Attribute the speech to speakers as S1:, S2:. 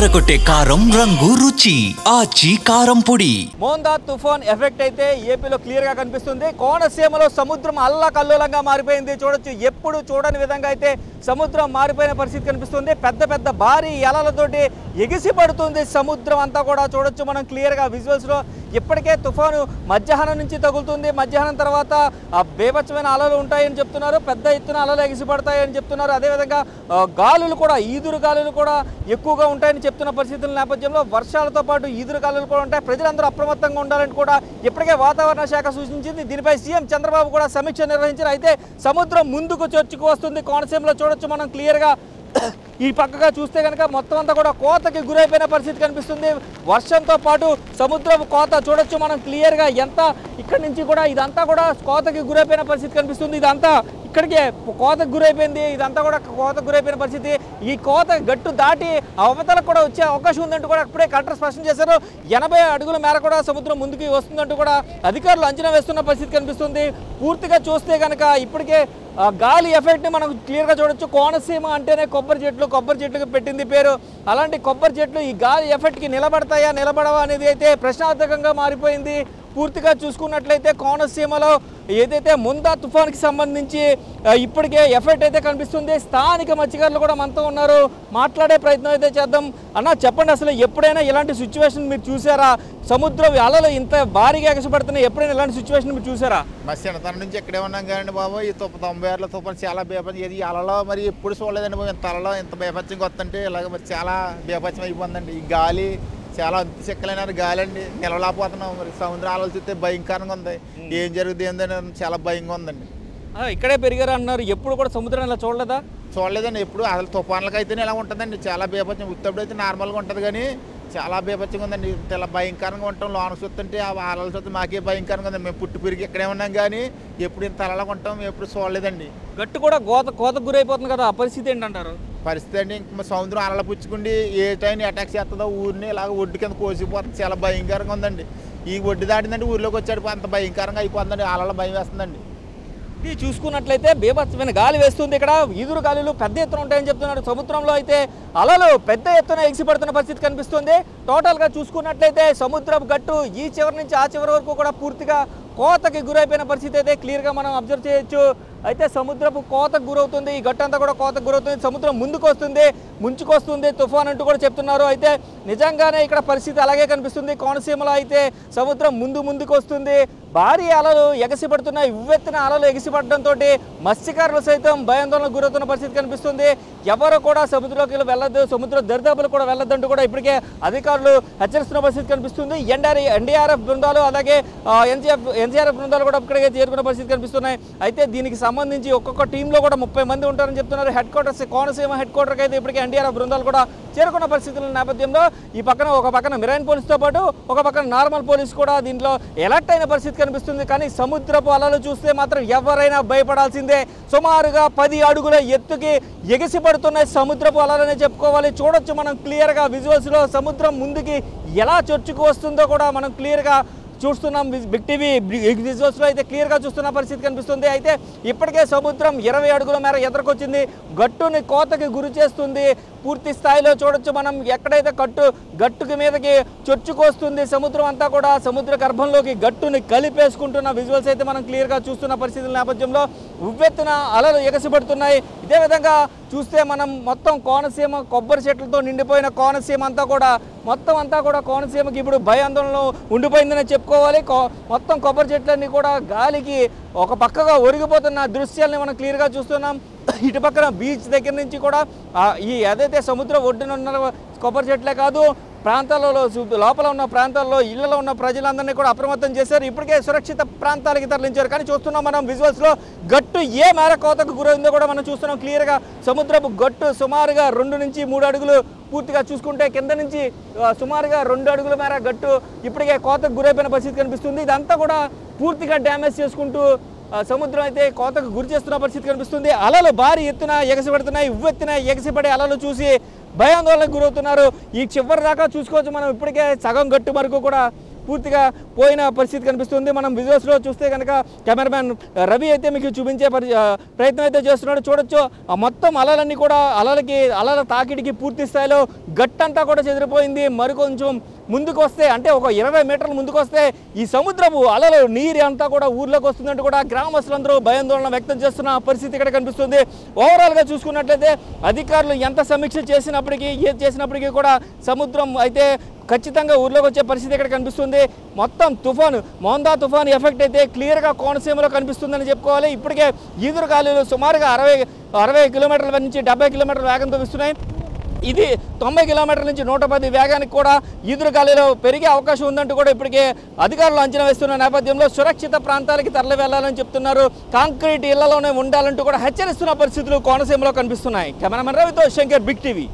S1: అదరగొట్టే కారం రంగు రుచి ఆచి కారం పొడి.
S2: మోందా తుఫాన్ ఎఫెక్ట్ అయితే ఏపీలో క్లియర్ గా కనిపిస్తుంది. కోనసీమలో సముద్రం అల్లకల్లోలంగా మారిపోయింది. చూడొచ్చు, ఎప్పుడు చూడని విధంగా అయితే సముద్రం మారిపోయిన పరిస్థితి కనిపిస్తుంది. పెద్ద పెద్ద భారీ అలలతోటి ఎగిసి పడుతుంది సముద్రం అంతా కూడా. చూడొచ్చు మనం క్లియర్ గా విజువల్స్ లో. ఇప్పటికే తుఫాను మధ్యాహ్నం నుంచి తగులుతుంది. మధ్యాహ్నం తర్వాత బేభత్సమైన అలలు ఉంటాయని చెప్తున్నారు. పెద్ద ఎత్తున అలలు ఎగిసి పడతాయని చెప్తున్నారు. అదేవిధంగా గాలులు కూడా, ఈదురు గాలులు కూడా ఎక్కువగా ఉంటాయని చెప్తున్న పరిస్థితుల నేపథ్యంలో వర్షాలతో పాటు ఈదురు గాలులు కూడా ఉంటాయి. ప్రజలందరూ అప్రమత్తంగా ఉండాలని కూడా ఇప్పటికే వాతావరణ శాఖ సూచించింది. దీనిపై సీఎం చంద్రబాబు కూడా సమీక్ష నిర్వహించారు. అయితే సముద్రం ముందుకు చొచ్చుకు వస్తుంది. కోనసీమలో చూడొచ్చు మనం క్లియర్గా. ఈ పక్కగా చూస్తే కనుక మొత్తం అంతా కూడా కోతకి గురైపోయిన పరిస్థితి కనిపిస్తుంది. వర్షంతో పాటు సముద్రం కోత చూడొచ్చు మనం క్లియర్గా. ఎంత ఇక్కడి నుంచి కూడా ఇదంతా కూడా కోతకి గురైపోయిన పరిస్థితి కనిపిస్తుంది. ఇదంతా ఇక్కడికే కోతకు గురైపోయింది. ఇదంతా కూడా కోతకు గురైపోయిన పరిస్థితి. ఈ కోత గట్టు దాటి అవతలకు కూడా వచ్చే అవకాశం ఉందంటూ కూడా ఇప్పుడే కలెక్టర్ స్పష్టం చేశారు. 80 అడుగుల మేర కూడా సముద్రం ముందుకు వస్తుందంటూ కూడా అధికారులు అంచనా వేస్తున్న పరిస్థితి కనిపిస్తుంది. పూర్తిగా చూస్తే కనుక ఇప్పటికే గాలి ఎఫెక్ట్ని మనం క్లియర్గా చూడొచ్చు. కోనసీమ అంటేనే కొబ్బరి చెట్లకు పెట్టింది పేరు. అలాంటి కొబ్బరి చెట్లు ఈ గాలి ఎఫెక్ట్కి నిలబడతాయా నిలబడవా అనేది అయితే ప్రశ్నార్థకంగా మారిపోయింది. పూర్తిగా చూసుకున్నట్లయితే కోనసీమలో ఏదైతే ముందా తుఫాన్కి సంబంధించి ఇప్పటికే ఎఫెక్ట్ అయితే కనిపిస్తుంది. స్థానిక మత్స్యకారులు కూడా మనతో ఉన్నారు. మాట్లాడే ప్రయత్నం అయితే చేద్దాం. అన్న, చెప్పండి, అసలు ఎప్పుడైనా ఇలాంటి సిచ్యువేషన్ మీరు చూసారా? సముద్రం అలలు ఇంత భారీగా ఎగసిపడుతున్నాయి. ఎప్పుడైనా ఇలాంటి సిచ్యువేషన్ మీరు చూసారా?
S3: మా చిన్నతనం నుంచి ఎక్కడే ఉన్నాం కానీ బాబు, ఈ 96 తుఫాను చాలా బేపత్యం. ఇది అలలో మరి ఎప్పుడు చూడలేదండి బాబు. ఇంత అలలో ఇంత బేపత్యంగా వస్తుంటే ఇలాగ మరి చాలా బేపత్యం అయిపోతుందండి. ఈ గాలి చాలా చిక్కలైన గాలి అండి, నిలవలేకపోతున్నాం. మరి సముద్ర అలలు చూస్తే భయంకరంగా ఉంది. ఏం జరుగుతుంది ఏందని చాలా భయంగా ఉందండి.
S2: ఇక్కడే పెరిగారు అంటున్నారు. ఎప్పుడు కూడా సముద్రం ఇలా చూడలేదా?
S3: చూడలేదండి ఎప్పుడు. అసలు తుఫాన్లకు అయితేనే ఇలా ఉంటుందండి. చాలా బేపత్యం. ఉత్తప్పుడు అయితే నార్మల్గా ఉంటుంది కానీ చాలా బేపత్యంగా ఉందండి. ఇలా భయంకరంగా ఉంటాం. లోన చూస్తుంటే ఆ అలలు చూస్తే మాకే భయంకరంగా ఉందండి. మేము పుట్టి పెరిగి ఎక్కడే ఉన్నాం కానీ ఎప్పుడు ఇంత అలలాగా ఉంటాం ఎప్పుడు చూడలేదండి.
S2: గట్టు కూడా కోతకు గురైపోతుంది కదా, ఆ పరిస్థితి ఏంటంటారు?
S3: పరిస్థితి అండి, ఇంక సముద్రం అలల పుచ్చుకుండి ఏ టైం అటాక్ చేస్తుందో ఊరిని ఇలాగ ఒడ్డు కింద కోసిపోతుంది. చాలా భయంకరంగా ఉందండి. ఈ ఒడ్డు దాటిందంటే ఊరిలోకి వచ్చాడు అంత భయంకరంగా అయిపోతుందండి. అలల భయం వేస్తుందండి.
S2: ఇది చూసుకున్నట్లయితే బేభత్సమైన గాలి వేస్తుంది. ఇక్కడ ఈదురు గాలులు పెద్ద ఎత్తున ఉంటాయని చెప్తున్నారు. సముద్రంలో అయితే అలలు పెద్ద ఎత్తున ఎగిసిపడుతున్న పరిస్థితి కనిపిస్తుంది. టోటల్గా చూసుకున్నట్లయితే సముద్రపు గట్టు ఈ చివరి నుంచి ఆ చివరి వరకు కూడా పూర్తిగా కోతకి గురైపోయిన పరిస్థితి అయితే క్లియర్గా మనం అబ్జర్వ్ చేయొచ్చు. అయితే సముద్రపు కోతకు గురవుతుంది. ఈ గట్టు అంతా కూడా కోతకు గురవుతుంది. సముద్రం ముందుకు వస్తుంది, ముంచుకొస్తుంది తుఫాన్ అంటూ కూడా చెప్తున్నారు. అయితే నిజంగానే ఇక్కడ పరిస్థితి అలాగే కనిపిస్తుంది. కోనసీమలో అయితే సముద్రం ముందుకు వస్తుంది. భారీ అలలు ఎగసిపడుతున్నాయి. ఉవ్వెత్తిన అలలు ఎగసిపడడంతో మత్స్యకారులు సైతం భయాందోళనకు గురవుతున్న పరిస్థితి కనిపిస్తుంది. ఎవరు కూడా సముద్రంలోకి వెళ్ళొద్దు, సముద్ర దరిదాపులు కూడా వెళ్ళొద్దంటూ కూడా ఇప్పటికే అధికారులు హెచ్చరిస్తున్న పరిస్థితి కనిపిస్తుంది. ఎన్డీఆర్ఎఫ్ బృందాలు అలాగే ఎన్సీఆర్ఎఫ్ బృందాలు కూడా ఇక్కడికే చేరుకున్న పరిస్థితి కనిపిస్తున్నాయి. అయితే దీనికి సంబంధించి ఒక్కొక్క టీంలో కూడా 30 మంది ఉంటారని చెప్తున్నారు. కోనసీమ హెడ్ క్వార్టర్కి అయితే ఇప్పటికే ఎన్డీఆర్ఎఫ్ బృందాలు కూడా చేరుకున్న పరిస్థితుల నేపథ్యంలో ఒక పక్కన మెరైన్ పోలీసుతో పాటు ఒక పక్కన నార్మల్ పోలీసు కూడా దీంట్లో ఎలర్ట్ అయిన పరిస్థితి కనిపిస్తుంది. కానీ సముద్రపు అలలు చూస్తే మాత్రం ఎవరైనా భయపడాల్సిందే. సుమారుగా 10 అడుగుల ఎత్తుకి ఎగిసిపడుతున్నాయి సముద్రపు అలలనే చెప్పుకోవాలి. చూడొచ్చు మనం క్లియర్గా విజువల్స్లో సముద్రం ముందుకి ఎలా చొచ్చుకు వస్తుందో కూడా మనం క్లియర్గా చూస్తున్నాం. బిగ్ టీవీ విజువల్స్లో అయితే క్లియర్గా చూస్తున్న పరిస్థితి కనిపిస్తుంది. అయితే ఇప్పటికే సముద్రం 20 అడుగుల మేర ఎదుర్కొచ్చింది. గట్టుని కోతకి గురి చేస్తుంది. పూర్తి స్థాయిలో చూడొచ్చు మనం. ఎక్కడైతే గట్టుకి మీదకి చొచ్చుకొస్తుంది సముద్రం అంతా కూడా సముద్ర గర్భంలోకి గట్టుని కలిపేసుకుంటున్న విజువల్స్ అయితే మనం క్లియర్గా చూస్తున్న పరిస్థితుల నేపథ్యంలో ఉవ్వెత్తున అలలు ఎగసిపడుతున్నాయి. ఇదే విధంగా చూస్తే మనం మొత్తం కోనసీమ కొబ్బరి చెట్లతో నిండిపోయిన కోనసీమ అంతా కూడా కోనసీమకి ఇప్పుడు భయాందోళనలో ఉండిపోయిందని చెప్పుకోవాలి. మొత్తం కొబ్బరి చెట్లన్నీ కూడా గాలికి ఒక పక్కగా ఒరిగిపోతున్న దృశ్యాలని మనం క్లియర్గా చూస్తున్నాం. ఇటు పక్కన బీచ్ దగ్గర నుంచి కూడా ఈ ఏదైతే సముద్ర ఒడ్డున ఉన్న కొబ్బరి చెట్లే కాదు, ప్రాంతాలలో లోపల ఉన్న ప్రాంతాల్లో ఇళ్లలో ఉన్న ప్రజలందరినీ కూడా అప్రమత్తం చేశారు. ఇప్పటికే సురక్షిత ప్రాంతాలకి తరలించారు. కానీ చూస్తున్నాం మనం విజువల్స్లో గట్టు ఏ మేర కోతకు గురైందో కూడా మనం చూస్తున్నాం క్లియర్గా. సముద్రపు గట్టు సుమారుగా 2 నుంచి 3 అడుగులు, పూర్తిగా చూసుకుంటే కింద నుంచి సుమారుగా 2 అడుగుల మేర గట్టు ఇప్పటికే కోతకు గురైపోయిన పరిస్థితి కనిపిస్తుంది. ఇదంతా కూడా పూర్తిగా డ్యామేజ్ చేసుకుంటూ సముద్రం అయితే కోతకు గురి చేస్తున్న పరిస్థితి కనిపిస్తుంది. అలలు భారీ ఎత్తున ఎగసిపడుతున్నాయి. ఉవ్వెత్తున ఎగసిపడే అలలు చూసి భయాందోళనకు గురవుతున్నారు. ఈ చివరి దాకా చూసుకోవచ్చు మనం. ఇప్పటికే సగం గట్టు వరకు కూడా పూర్తిగా పోయిన పరిస్థితి కనిపిస్తుంది. మనం విజువల్స్లో చూస్తే కనుక కెమెరామ్యాన్ రవి అయితే మీకు చూపించే ప్రయత్నం అయితే చేస్తున్నాడు. చూడొచ్చు ఆ మొత్తం అలలన్నీ కూడా అలల తాకిడికి పూర్తి స్థాయిలో గట్టంతా కూడా చెదిరిపోయింది. మరికొంచెం ముందుకు వస్తే అంటే ఒక 20 మీటర్ల ముందుకు వస్తే ఈ సముద్రపు అలలు నీరు అంతా కూడా ఊర్లోకి వస్తుందంటూ కూడా గ్రామస్తులందరూ భయాందోళన వ్యక్తం చేస్తున్న పరిస్థితి ఇక్కడ కనిపిస్తుంది. ఓవరాల్గా చూసుకున్నట్లయితే అధికారులు ఎంత సమీక్ష చేసినప్పటికీ కూడా సముద్రం అయితే ఖచ్చితంగా ఊర్లోకి వచ్చే పరిస్థితి ఇక్కడ కనిపిస్తుంది. మొత్తం మోందా తుఫాను ఎఫెక్ట్ అయితే క్లియర్గా కోనసీమలో కనిపిస్తుందని చెప్పుకోవాలి. ఇప్పటికే ఈదురు గాలులు సుమారుగా 60 కిలోమీటర్ల నుంచి 70 కిలోమీటర్ల వేగంతో వీస్తున్నాయి. ఇది 90 కిలోమీటర్ల నుంచి 110 వేగానికి కూడా ఈదురు గాలిలో పెరిగే అవకాశం ఉందంటూ కూడా ఇప్పటికే అధికారులు అంచనా వేస్తున్న నేపథ్యంలో సురక్షిత ప్రాంతాలకి తరలి వెళ్లాలని చెప్తున్నారు. కాంక్రీట్ ఇళ్లలోనే ఉండాలంటూ కూడా హెచ్చరిస్తున్న పరిస్థితులు కోనసీమలో కనిపిస్తున్నాయి. కెమెరామెన్ రవితో శంకర్, బిగ్ టీవీ.